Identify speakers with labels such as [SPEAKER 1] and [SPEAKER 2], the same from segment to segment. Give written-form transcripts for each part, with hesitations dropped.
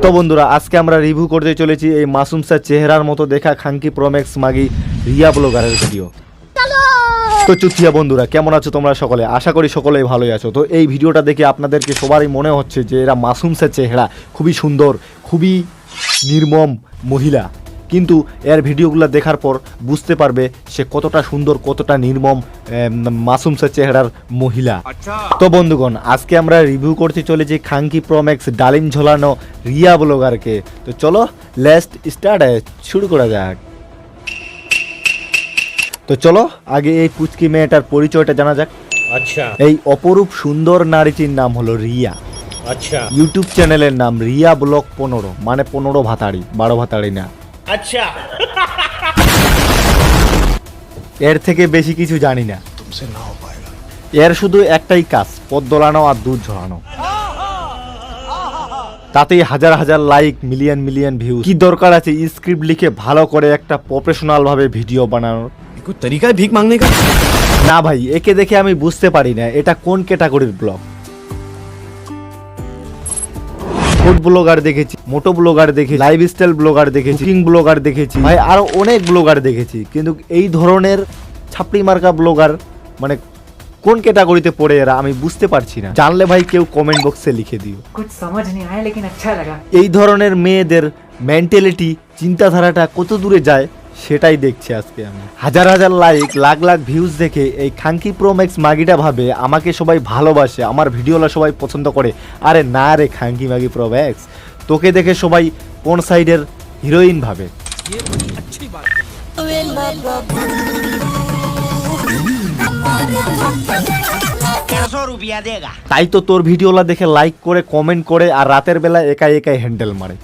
[SPEAKER 1] তো বন্ধুরা আজকে আমরা রিভিউ করতে চলেছি এই মাসুম স্যার চেহারার মতো দেখা খাঙ্কি প্রোম্যাক্স মাগি রিয়া ব্লগারের ভিডিও। তো চুতিয়া বন্ধুরা কেমন আছো তোমরা সকলে? আশা করি সকলেই ভালোই আছো। তো এই ভিডিওটা দেখে আপনাদেরকে সবারই মনে হচ্ছে যে এরা মাসুম স্যার চেহারা, খুবই সুন্দর, খুবই নির্মম মহিলা, কিন্তু এর ভিডিওগুলো দেখার পর বুঝতে পারবে সে কতটা সুন্দর, কতটা নির্মম মাসুম স্যার চেহারার মহিলা। তো বন্ধুগণ আজকে আমরা রিভিউ করতে চলেছি খাঙ্কি প্রোম্যাক্স ডালিম ঝোলানো রিয়া ব্লগারকে। তো চলো লেটস স্টার্ট, শুরু করা যাক। তো চলো আগে এই পুচকি মেয়েটার পরিচয়টা জানা যাক।
[SPEAKER 2] আচ্ছা,
[SPEAKER 1] এই অপরূপ সুন্দর নারীটির নাম হলো রিয়া।
[SPEAKER 2] আচ্ছা,
[SPEAKER 1] ইউটিউব চ্যানেলের নাম রিয়া ব্লগ 15, মানে 15 ভাতাড়ি, 12 ভাতাড়ি না।
[SPEAKER 2] আচ্ছা,
[SPEAKER 1] এর থেকে বেশি কিছু জানি না। এর শুধু একটাই কাজ, পথ দোলানো আর দুধ ঝরানো, তাতেই হাজার হাজার লাইক, মিলিয়ন মিলিয়ন ভিউ। কি দরকার আছে স্ক্রিপ্ট লিখে ভালো করে একটা প্রফেশনাল ভাবে ভিডিও বানানোর?
[SPEAKER 2] कोई तरीका है भीख मांगने का?
[SPEAKER 1] না ভাই, একে দেখে আমি বুঝতে পারি না এটা কোন ক্যাটাগরির ব্লগ। ফুড ব্লগার দেখেছি, মোটো ব্লগার দেখেছি, লাইফস্টাইল ব্লগার দেখেছি, কুকিং ব্লগার দেখেছি, ভাই আরো অনেক ব্লগার দেখেছি, কিন্তু এই ধরনের ছাপড়ি মার্কা ব্লগার মানে কোন ক্যাটাগরিতে পড়ে এরা আমি বুঝতে পারছি না। জানলে ভাই কেউ কমেন্ট বক্সে লিখে দিও।
[SPEAKER 3] कुछ समझ नहीं आया लेकिन अच्छा लगा।
[SPEAKER 1] এই ধরনের মেয়েদের মেন্টালিটি, চিন্তাধারাটা কত দূরে যায় সেটাই দেখছি আজকে আমি। হাজার হাজার লাইক, লাখ লাখ ভিউজ দেখে এই খাঙ্কি প্রোম্যাক্স মাগিটা ভাবে আমাকে সবাই ভালোবাসে, আমার ভিডিওলা সবাই পছন্দ করে। আরে না রে খাঙ্কি মাগি প্রোম্যাক্স, তোকে দেখে সবাই কোন সাইডের হিরোইন ভাবে। তাই তো তোর ভিডিওলা দেখে লাইক করে, কমেন্ট করে, আর রাতের বেলা একাই একাই হ্যান্ডেল মারে।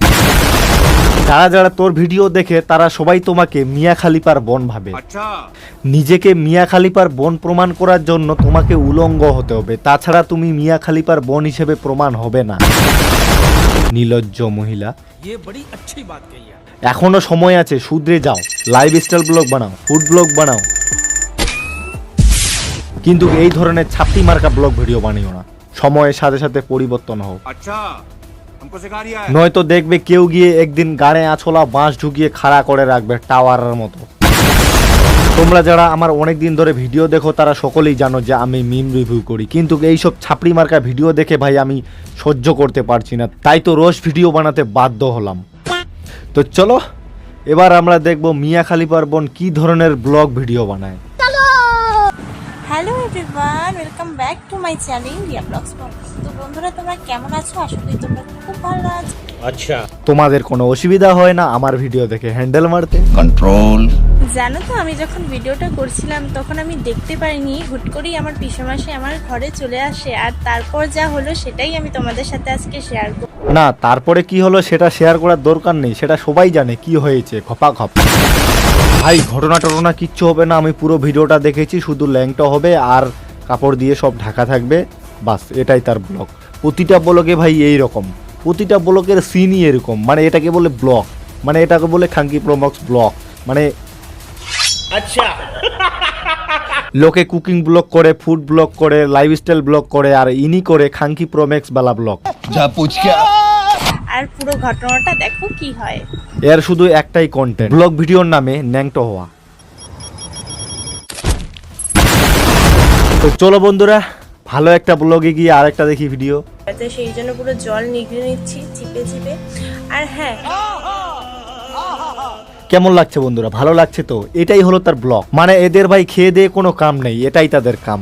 [SPEAKER 1] যারা যারা তোর ভিডিও দেখে তারা সবাই তোমাকে মিয়া খালিপার বোন ভাবে। নিজেকে মিয়া খালিপার বোন প্রমাণ করার জন্য তোমাকে উলঙ্গ হতে হবে, তাছাড়া তুমি মিয়া খালিপার বোন হিসেবে প্রমাণ হবে না। নির্লজ্জ মহিলা। এখনো সময় আছে, শুধরে যাও, লাইফস্টাইল ব্লগ বানাও, ফুড ব্লগ বানাও, কিন্তু এই ধরনের ছাপটি মার্কা ব্লগ ভিডিও বানিও না। সময়ের সাথে সাথে পরিবর্তন হোক। নয়তো দেখবে কেউ গিয়ে একদিন গাড়ে আছলা বাঁশ ঢুকিয়ে খাড়া করে রাখবে টাওয়ারের মতো। তোমরা যারা আমার অনেক দিন ধরে ভিডিও দেখো তারা সকলেই জানো যে আমি মিম রিভিউ করি, কিন্তু এইসব ছাপড়ি মার্কা ভিডিও দেখে ভাই আমি সহ্য করতে পারছি না, তাই তো রোজ ভিডিও বানাতে বাধ্য হলাম। তো চলো এবার আমরা দেখব মিয়া খালিপার বোন কি ধরনের ব্লগ ভিডিও বানায়।
[SPEAKER 4] Hello everyone, welcome back to my channel Riya blogs. তো বন্ধুরা তোমরা কেমন আছো? আশা করি তোমরা খুব ভালো আছো।
[SPEAKER 2] আচ্ছা,
[SPEAKER 1] তোমাদের কোনো অসুবিধা হয় না আমার ভিডিও দেখে হ্যান্ডেল মারতে?
[SPEAKER 5] কন্ট্রোল।
[SPEAKER 4] জানো তো আমি যখন ভিডিওটা করছিলাম তখন আমি দেখতে পারিনি, হুট করেই আমার পিসেমাসে আমার ঘরে চলে আসে, আর তারপর যা হলো সেটাই আমি তোমাদের সাথে আজকে শেয়ার করব।
[SPEAKER 1] না, তারপরে কি হলো সেটা শেয়ার করার দরকার নেই, সেটা সবাই জানে কি হয়েছে। খপা খপ ভাই, ঘটনা টটনা কিচ্ছু হবে না, আমি পুরো ভিডিওটা দেখেছি, শুধু ল্যাংটা হবে আর কাপড় দিয়ে সব ঢাকা থাকবে, বাস এটাই তার ব্লগ। প্রতিটা ব্লগে ভাই এই রকম, প্রতিটা ব্লগের সিনই এরকম, মানে এটাকে বলে ব্লগ, মানে এটাকে বলে খাঙ্কি প্রোম্যাক্স ব্লগ। মানে
[SPEAKER 2] আচ্ছা,
[SPEAKER 1] লোকে কুকিং ব্লগ করে, ফুড ব্লগ করে, লাইফস্টাইল ব্লগ করে, আর ইনি করে খাঙ্কি প্রোম্যাক্স বালা ব্লগ।
[SPEAKER 5] যা পুচকা।
[SPEAKER 4] আর পুরো ঘটনাটা দেখো কি হয়।
[SPEAKER 1] এর শুধু একটাই কন্টেন্ট, ব্লগ ভিডিওর নামে ন্যাংটো হওয়া। তো চলো বন্ধুরা ভালো একটা ব্লগে গিয়ে আরেকটা দেখি ভিডিও।
[SPEAKER 4] তো সেই জন্য পুরো জল নিগড়ে নিচ্ছি চিপে চিপে। আর হ্যাঁ,
[SPEAKER 1] কেমন লাগছে বন্ধুরা? ভালো লাগছে তো? এটাই হলো তার ব্লগ। মানে এদের ভাই খেয়ে দিয়ে কোনো কাম নেই, এটাই তাদের কাম।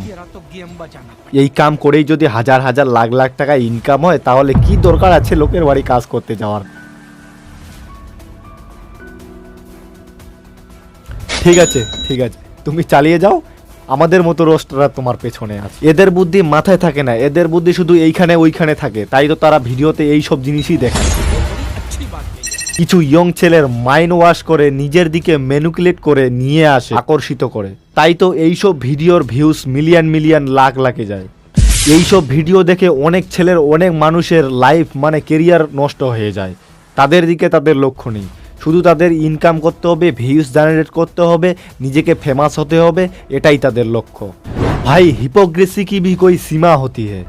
[SPEAKER 1] এই কাম করেই যদি হাজার হাজার লাখ লাখ টাকা ইনকাম হয় তাহলে কি দরকার আছে লোকের বাড়ি কাজ করতে যাওয়ার? ঠিক আছে ঠিক আছে, তুমি চালিয়ে যাও, আমাদের মতো রোস্টাররা তোমার পেছনে আছে। এদের বুদ্ধি মাথায় থাকে না, এদের বুদ্ধি শুধু এইখানে ওইখানে থাকে, তাই তো তারা ভিডিওতে এই সব জিনিসই দেখায়। কিছু ইয়ং ছেলের মাইন্ড ওয়াশ করে নিজের দিকে ম্যানিপুলেট করে নিয়ে আসে, আকর্ষিত করে, তাই তো এইসব ভিডিওর ভিউজ মিলিয়ন মিলিয়ন লাখ লাখে যায়। এইসব ভিডিও দেখে অনেক ছেলের, অনেক মানুষের লাইফ মানে কেরিয়ার নষ্ট হয়ে যায়। তাদের দিকে তাদের লক্ষ্য নেই, শুধু তাদের ইনকাম করতে হবে, ভিউজ জেনারেট করতে হবে, নিজেকে ফেমাস হতে হবে, এটাই তাদের লক্ষ্য। ভাই হিপোক্রেসি কি भी कोई सीमा होती है?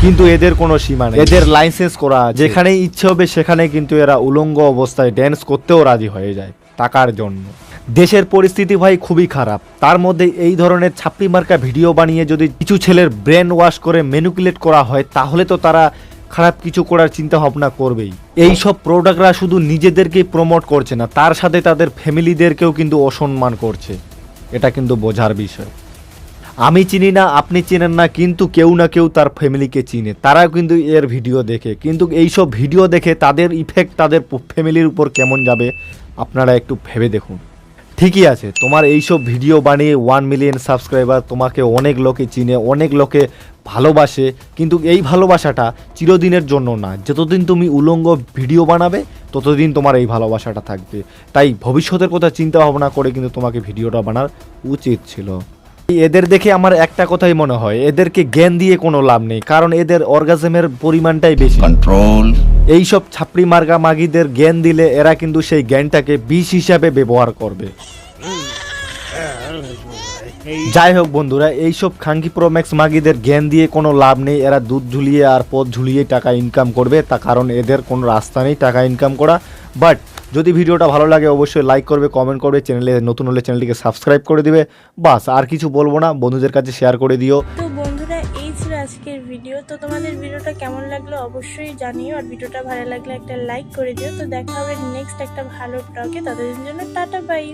[SPEAKER 1] কিন্তু এদের কোনো সীমা নেই, এদের লাইসেন্স করা আছে। যেখানে ইচ্ছে হবে সেখানে কিন্তু এরা উলঙ্গ অবস্থায় ড্যান্স করতেও রাজি হয়ে যায় টাকার জন্য। দেশের পরিস্থিতি ভাই খুবই খারাপ, তার মধ্যে এই ধরনের ছাপড়ি মার্কা ভিডিও বানিয়ে যদি কিছু ছেলের ব্রেন ওয়াশ করে ম্যানিপুলেট করা হয়, তাহলে তো তারা খারাপ কিছু করার চিন্তা ভাবনা করবেই। এই সব প্রোডাক্টরা শুধু নিজেদেরকেই প্রমোট করছে না, তার সাথে তাদের ফ্যামিলিদেরকেও কিন্তু অসম্মান করছে। এটা কিন্তু বোঝার বিষয়। আমি চিনি না, আপনি চেনেন না, কিন্তু কেউ না কেউ তার ফ্যামিলিকে চিনে, তারাও কিন্তু এর ভিডিও দেখে। কিন্তু এইসব ভিডিও দেখে তাদের ইফেক্ট তাদের ফ্যামিলির উপর কেমন যাবে আপনারা একটু ভেবে দেখুন। ঠিকই আছে, তোমার এইসব ভিডিও বানিয়ে 1 মিলিয়ন সাবস্ক্রাইবার, তোমাকে অনেক লোকে চিনে, অনেক লোকে ভালোবাসে, কিন্তু এই ভালোবাসাটা চিরদিনের জন্য না। যতদিন তুমি উলঙ্গ ভিডিও বানাবে ততদিন তোমার এই ভালোবাসাটা থাকবে। তাই ভবিষ্যতের কথা চিন্তা ভাবনা করে কিন্তু তোমাকে ভিডিওটা বানার উচিত ছিল। এদের দেখে আমার একটা কথাই মনে হয়, এদেরকে জ্ঞান দিয়ে কোনো লাভ নেই, কারণ এদের অর্গাজমের পরিমাণটাই বেশি।
[SPEAKER 5] কন্ট্রোল।
[SPEAKER 1] এইসব ছাপড়ি মার্কা মাগিদের জ্ঞান দিলে এরা কিন্তু সেই জ্ঞানটাকে বিষ হিসাবে ব্যবহার করবে। যাই হোক বন্ধুরা, এইসব খাঙ্কি প্রোম্যাক্স মাগিদের জ্ঞান দিয়ে কোনো লাভ নেই। এরা দুধ ঝুলিয়ে আর পথ ঝুলিয়ে টাকা ইনকাম করবে, তা কারণ এদের কোনো রাস্তা নেই টাকা ইনকাম করা। বাট যদি ভিডিওটা ভালো লাগে অবশ্যই লাইক করবে, কমেন্ট করবে, চ্যানেলে নতুন হলে চ্যানেলটিকে সাবস্ক্রাইব করে দিবে। বাস আর কিছু বলবো না, বন্ধুদের কাছে শেয়ার করে দিও।
[SPEAKER 4] তো বন্ধুরা, এই ছিল আজকের ভিডিও। তো তোমাদের ভিডিওটা কেমন লাগলো অবশ্যই জানিও, আর ভিডিওটা ভালো লাগলে একটা লাইক করে দিও। তো দেখা হবে নেক্সট একটা ভালো ব্লগে, ততদিন জন্য টাটা বাই।